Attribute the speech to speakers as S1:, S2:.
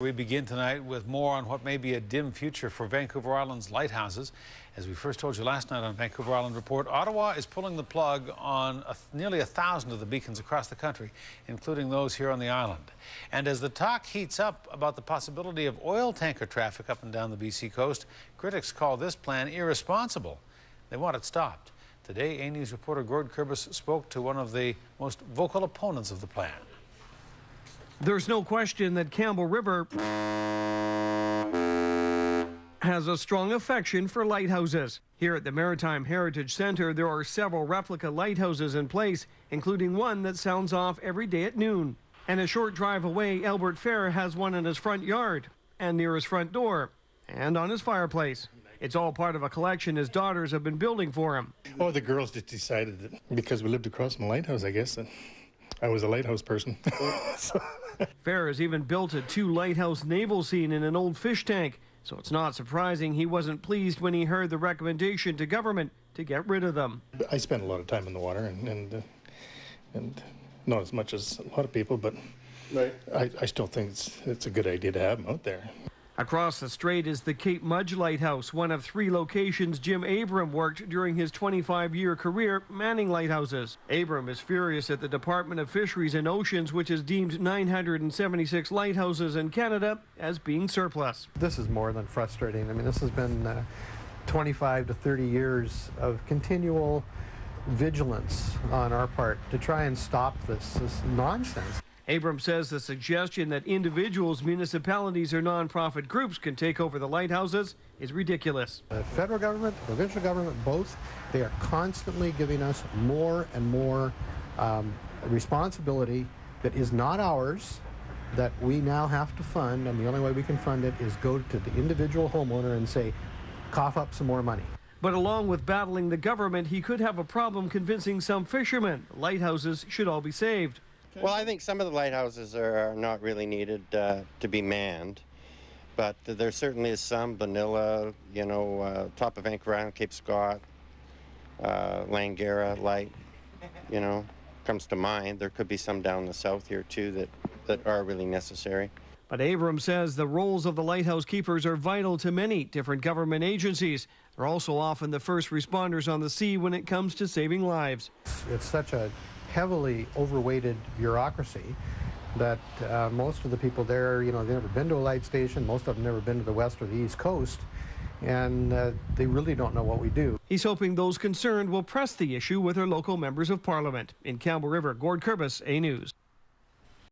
S1: We begin tonight with more on what may be a dim future for Vancouver Island's lighthouses. As we first told you last night on Vancouver Island Report, Ottawa is pulling the plug on nearly 1,000 of the beacons across the country, including those here on the island. And as the talk heats up about the possibility of oil tanker traffic up and down the BC coast, critics call this plan irresponsible. They want it stopped. Today, A News reporter Gord Kurbis spoke to one of the most vocal opponents of the plan.
S2: There's no question that Campbell River has a strong affection for lighthouses. Here at the Maritime Heritage Centre, there are several replica lighthouses in place, including one that sounds off every day at noon. And a short drive away, Albert Fair has one in his front yard, and near his front door, and on his fireplace. It's all part of a collection his daughters have been building for him.
S3: Oh, the girls just decided that because we lived across from a lighthouse, I guess, that I was a lighthouse person.
S2: Fair has even built a 2-lighthouse naval scene in an old fish tank, so it's not surprising he wasn't pleased when he heard the recommendation to government to get rid of them.
S3: I spend a lot of time in the water, and not as much as a lot of people, but right. I still think it's a good idea to have them out there.
S2: Across the strait is the Cape Mudge Lighthouse, one of 3 locations Jim Abram worked during his 25-year career manning lighthouses. Abram is furious at the Department of Fisheries and Oceans, which has deemed 976 lighthouses in Canada as being surplus.
S4: This is more than frustrating. I mean, this has been 25 to 30 years of continual vigilance on our part to try and stop this nonsense.
S2: Abram says the suggestion that individuals, municipalities, or nonprofit groups can take over the lighthouses is ridiculous.
S4: The federal government, the provincial government, both, they are constantly giving us more and more responsibility that is not ours, that we now have to fund, and the only way we can fund it is go to the individual homeowner and say, cough up some more money.
S2: But along with battling the government, he could have a problem convincing some fishermen lighthouses should all be saved.
S5: Well, I think some of the lighthouses are not really needed to be manned, but there certainly is some. Vanilla, you know, top of Vancouver Island, Cape Scott, Langara, Light, you know, comes to mind. There could be some down the south here too that are really necessary.
S2: But Abram says the roles of the lighthouse keepers are vital to many different government agencies. They're also often the first responders on the sea when it comes to saving lives.
S4: It's such a heavily overweighted bureaucracy that most of the people there, you know, they've never been to a light station. Most of them never been to the west or the east coast, and they really don't know what we do.
S2: He's hoping those concerned will press the issue with their local members of parliament. In Campbell River, Gord Kurbis, A News.